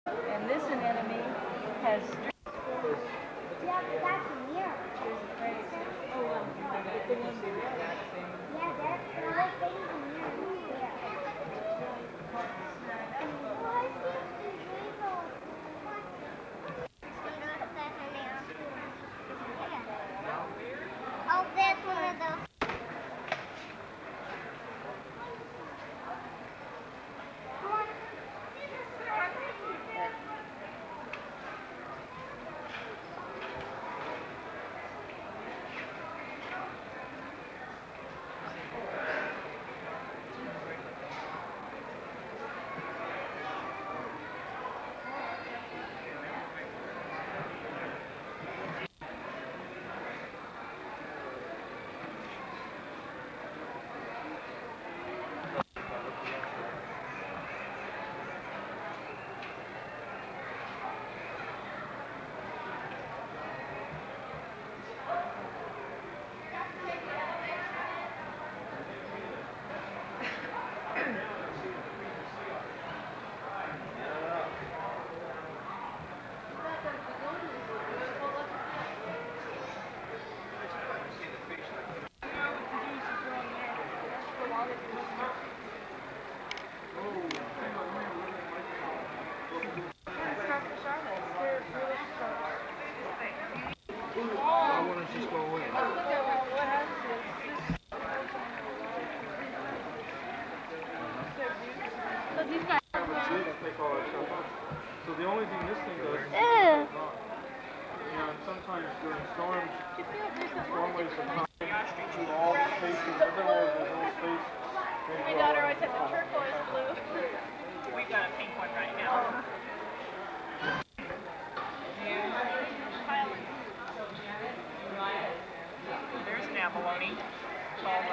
And this anemone has Yeah, but that's a mirror. oh, like the one below. Yeah, that's the whole thing's a mirror. Why is this rainbow? Oh, that's one of those. Why wouldn't she just go away? Take all that stuff up. So the only thing this thing does is it on. And sometimes during storms, storm waves will come through all the spaces, everywhere there's a little space. My daughter always had the turquoise blue. We've got a pink one right now. There's an abalone called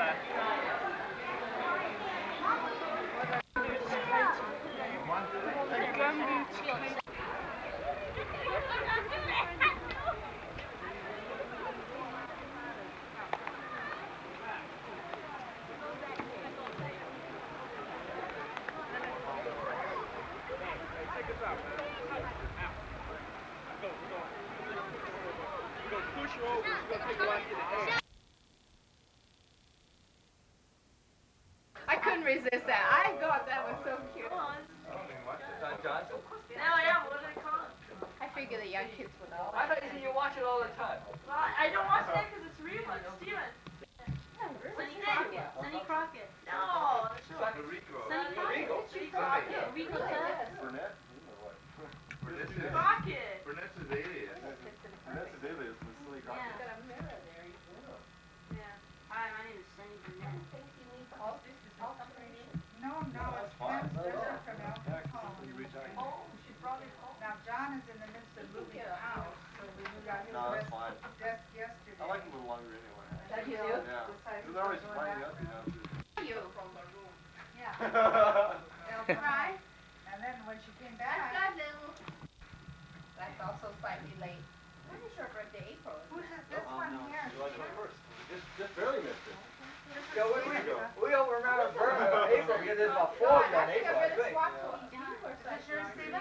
I couldn't resist that. I thought that was so cute. No, yeah, what do they call it? I figure the young kids would all. I thought you said you watch it all the time. Well, I don't watch that because it's rerun. Steven. Sonny Crockett. Sonny Crockett. No, that's not. Sonny Crockett. Rico Tubbs. Burnett? Crockett. Burnett's his alias. Burnett's his alias was Silly Crockett. Yeah. Hi, my name is Sonny Burnett. No, it's Pam's daughter from Elkhorn. Oh, she brought it home. Now, John is in the midst of moving house, so we got his No, that's fine. desk yesterday. I like him a little longer anyway. That you do? Yeah. They're always finding out, you know. You. Yeah. Elkhorn. Right. And then when she came back, That's also slightly late. When is your birthday, April? who's this one here? July 21st. Just barely missed it. Yeah, we don't remember Burma. April, because there's about 4 of you on April, I think. Is yours, Stephen?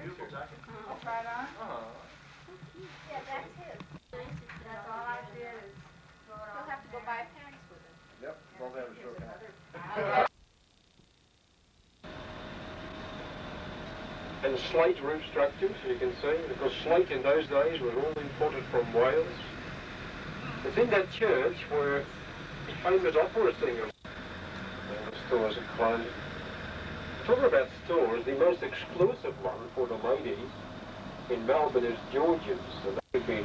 Beautiful jacket. Right on. Yeah, that's his. That's all I did is throw it He'll on. have to go buy pants with it. Yep, well, they have a short cut. And slate roof structures, you can see, because slate in those days was all imported from Wales. It's in that church where the famous opera singer, the stores are closed. Talking about stores, the most exclusive one for the ladies in Melbourne is George's, and that would be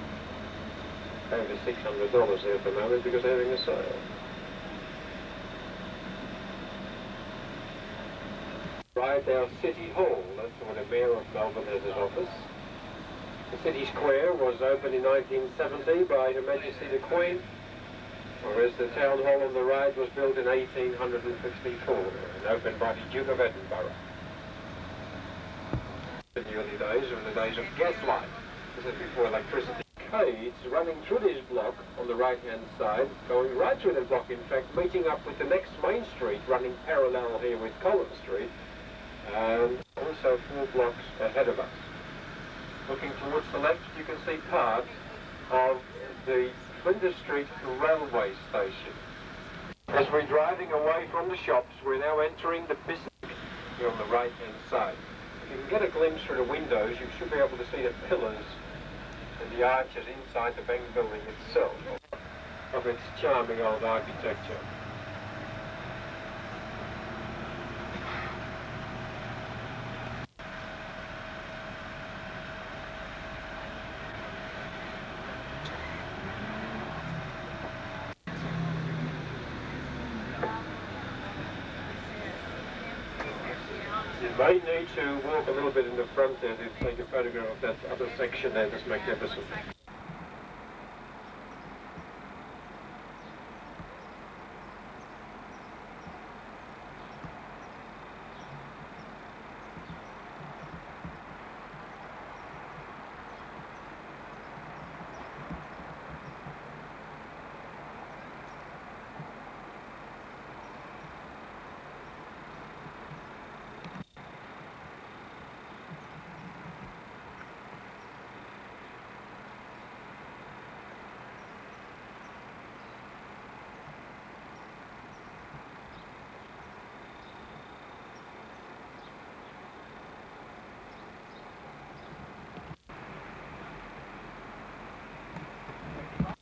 over $600 there at the moment because they're having a sale. Right, our City Hall, that's where the Mayor of Melbourne has his office. The City Square was opened in 1970 by Her Majesty the Queen, whereas the Town Hall on the right was built in 1854 and opened by the Duke of Edinburgh. In the early days, or in the days of gaslight, this is before electricity arcades running through this block on the right-hand side, going right through the block, in fact, meeting up with the next main street, running parallel here with Collins Street, and also 4 blocks ahead of us. Looking towards the left, you can see part of the Flinders Street railway station. As we're driving away from the shops, we're now entering the business here on the right-hand side. If you can get a glimpse through the windows, you should be able to see the pillars and the arches inside the bank building itself of its charming old architecture. You may need to walk a little bit in the front there to take a photograph of that other section there that's magnificent.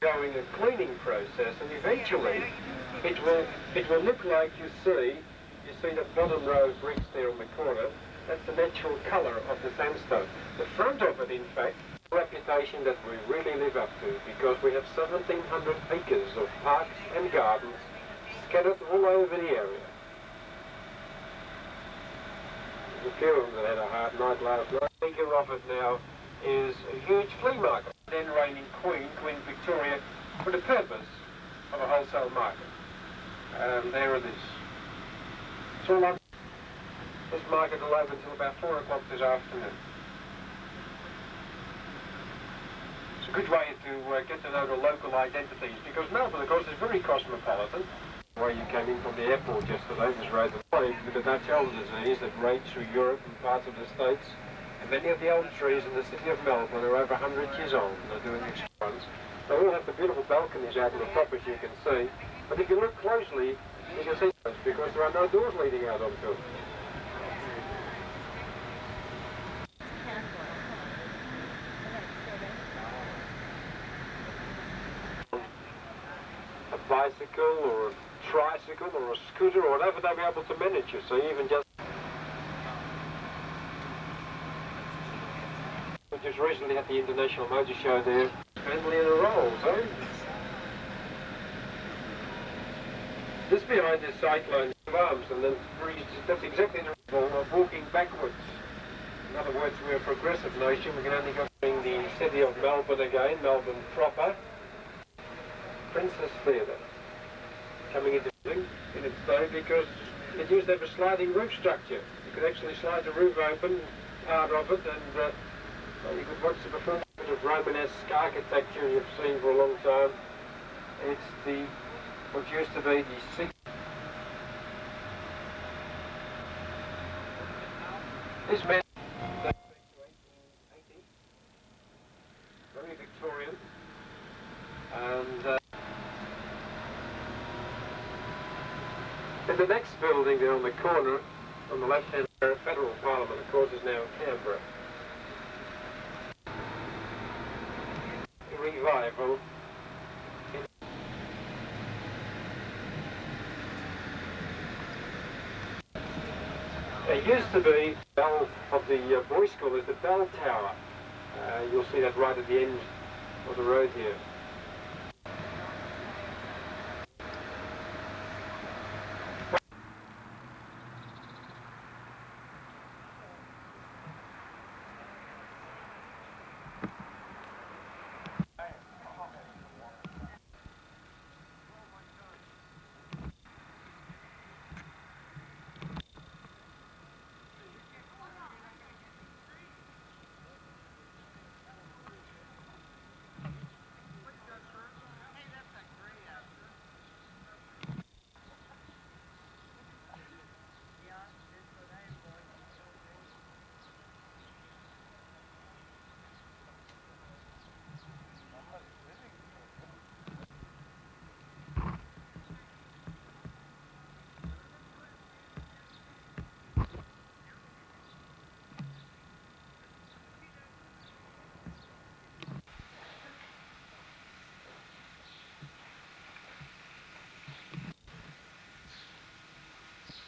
Going a cleaning process, and eventually it will look like you see the bottom row of bricks there on the corner. That's the natural colour of the sandstone. The front of it, in fact, a reputation that we really live up to, because we have 1,700 acres of parks and gardens scattered all over the area. There's a few of them that had a hard night last night. The figure of it now is a huge flea market. Then reigning Queen Victoria, for the purpose of a wholesale market. And there it is. It's all up. This market will open until about 4 o'clock this afternoon. It's a good way to get to know the local identities, because Melbourne, of course, is very cosmopolitan. The way you came in from the airport yesterday was rather plagued with the Dutch elm disease that raged through Europe and parts of the States. And many of the elm trees in the city of Melbourne are over 100 years old, and they're doing extra runs. They all have the beautiful balconies out on the top, as you can see. But if you look closely, you can see those, because there are no doors leading out onto them. A bicycle, or a tricycle, or a scooter, or whatever they'll be able to manage, you see, even just... We just recently had the International Motor Show there. Family in a roll, eh? Just behind this cyclone of arms, and then that's exactly the rule of walking backwards. In other words, we're a progressive nation. We can only go in the city of Melbourne again, Melbourne proper. Princess Theatre coming into being in its day, because it used to have a sliding roof structure. You could actually slide the roof open, part of it, and you could watch the performance of Romanesque architecture you've seen for a long time. It's what used to be the seat. This man dates back to 1880, very Victorian, and the next building there on the corner, on the left-hand side, Federal Parliament, of course, is now Canberra. Revival. There used to be the bell of the boys' school is the bell tower. You'll see that right at the end of the road here.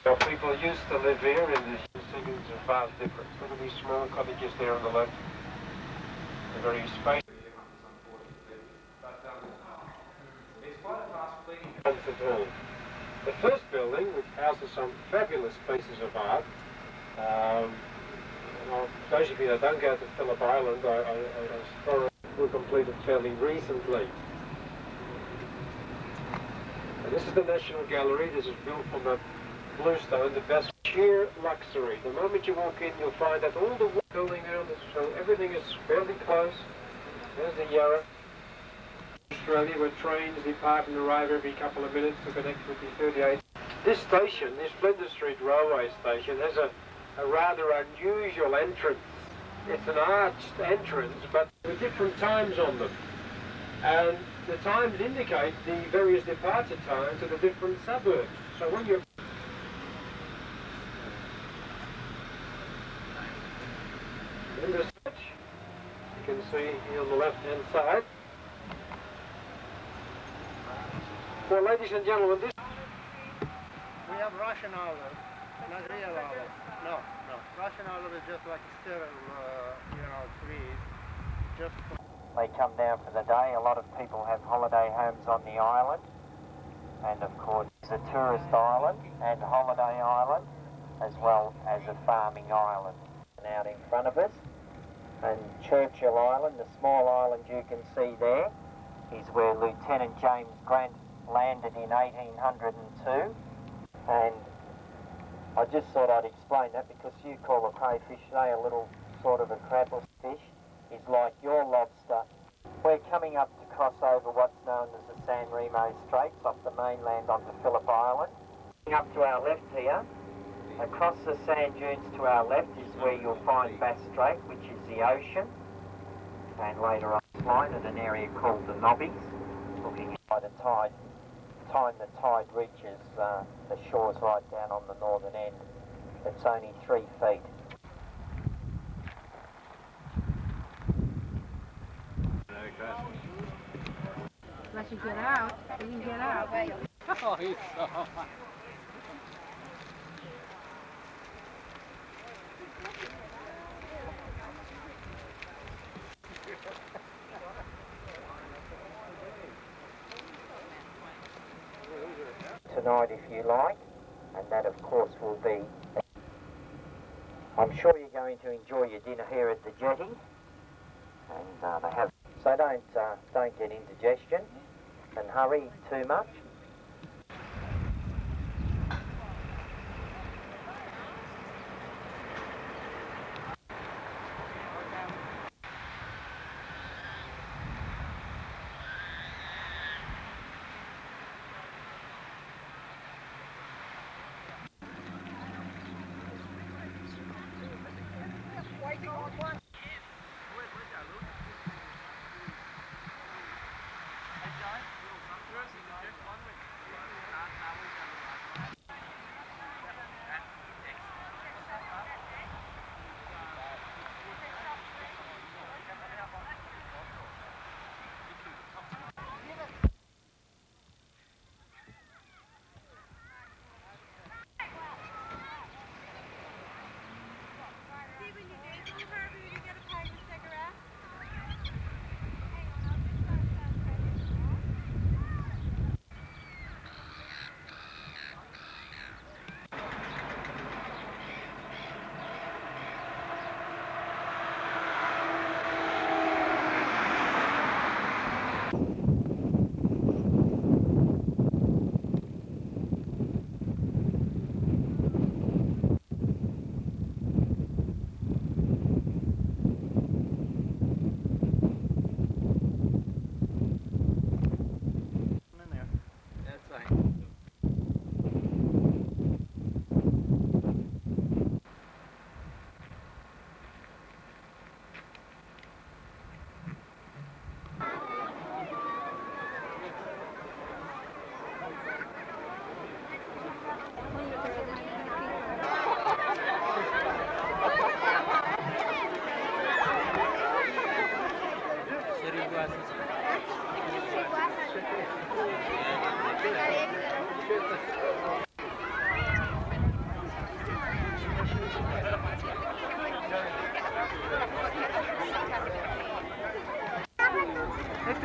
Now, people used to live here, and the ceilings are far different. Look at these small cottages there on the left. They're very spacious. It's quite a fast cleaning concert hall. The first building, which houses some fabulous pieces of art, those of you that don't go to Phillip Island, were completed fairly recently. And this is the National Gallery. This is built from the bluestone, the best sheer luxury. The moment you walk in, you'll find that all the building around this, so everything is fairly close. There's the Yarra. Australia, where trains depart and arrive every couple of minutes to connect with the 38. This station, this Flinders Street Railway Station, has a rather unusual entrance. It's an arched entrance, but with different times on them. And the times indicate the various departure times of the different suburbs. So when you're in the search, you can see here on the left-hand side. Well, ladies and gentlemen, this... We have Russian olive, not real olive. No. Russian olive is just like sterile, trees. They come down for the day. A lot of people have holiday homes on the island. And of course, it's a tourist island and holiday island, as well as a farming island. And out in front of us, and Churchill Island, the small island you can see there, is where Lieutenant James Grant landed in 1802. And I just thought I'd explain that because you call a crayfish, say a little sort of a crabble fish, is like your lobster. We're coming up to cross over what's known as the San Remo Straits off the mainland onto Phillip Island. Up to our left here, across the sand dunes to our left is where you'll find Bass Strait, which is the ocean. And later on this line at an area called the Nobbies, looking by the tide. Time the tide reaches the shores right down on the northern end, it's only 3 feet. Let you get out. You can get out. Oh, he's so... Tonight if you like, and that of course will be, I'm sure you're going to enjoy your dinner here at the jetty, and they have, so don't get indigestion and hurry too much.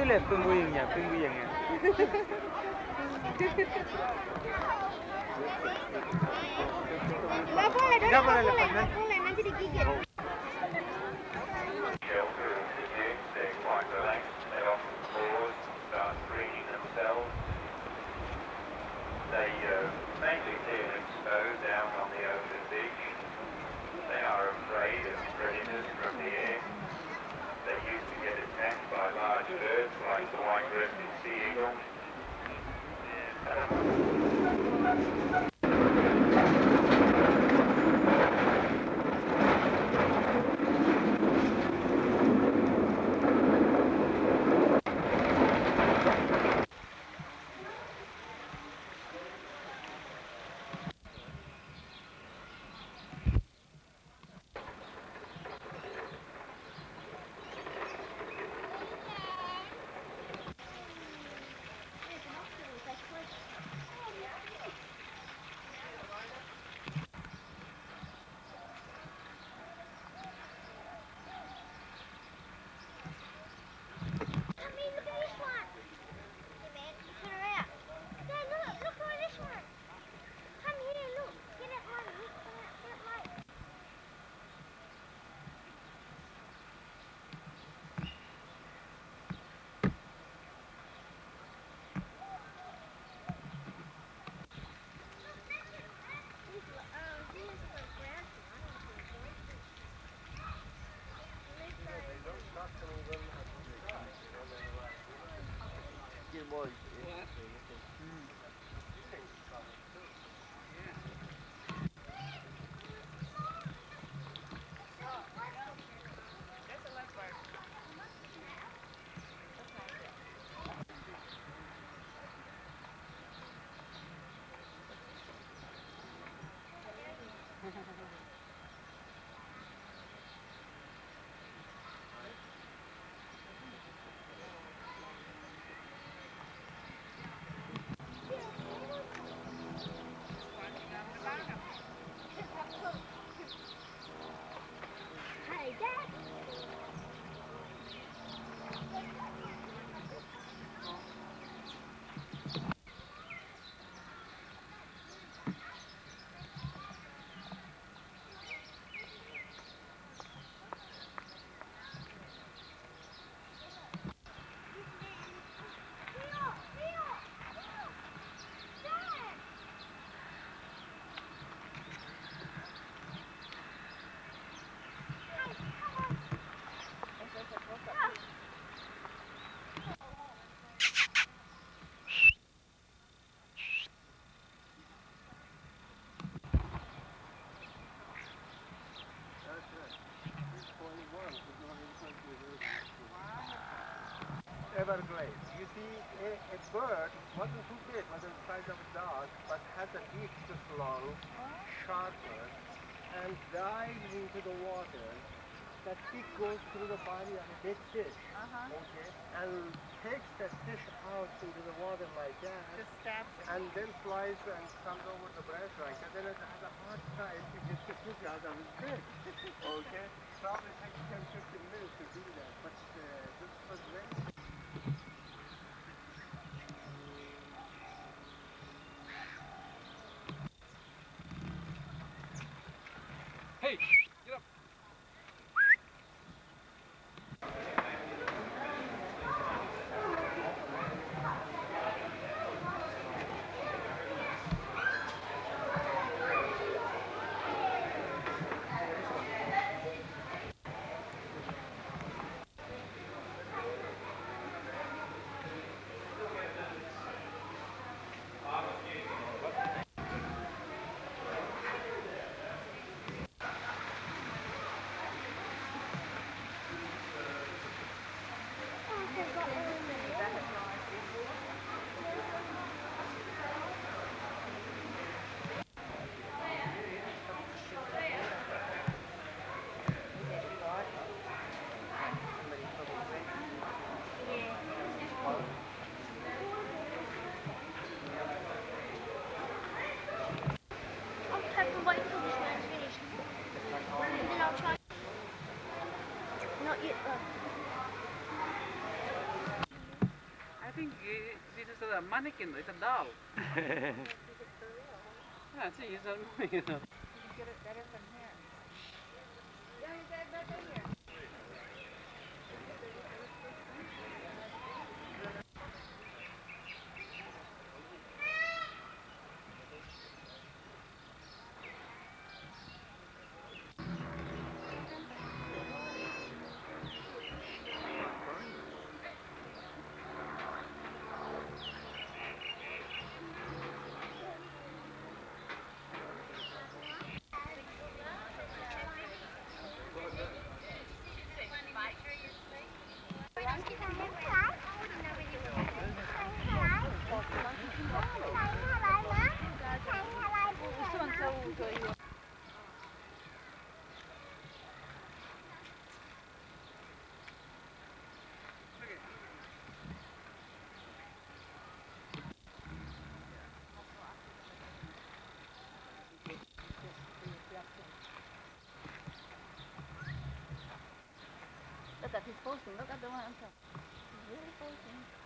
Itulah penguingnya, penguingnya. Nggak boleh, Doni, Nggak boleh nggak lepas, boleh, nanti digigit. They mainly live exposed down on the open beach. They are afraid of predators from the air. They used to get attacked by large birds like the white-breasted sea eagle. Everglades. You see, a bird wasn't too big, wasn't the size of a dog, but has a beak this long, sharper, and dives into the water. That beak goes through the body of a big fish, okay, and takes that fish out into the water like that, Just stabs it. and then flies and comes over the branch like that. Then it has a hard time to get the fish out of its beak. Okay, probably takes 10-15 minutes to do that, but this was very. Hey, get up. Not yet, though. a mannequin, it's a doll. Yeah, see, it's a, you know. You get it better from here. Yeah, you get better here. Look at his posting. Look at the one on top. He's really posting.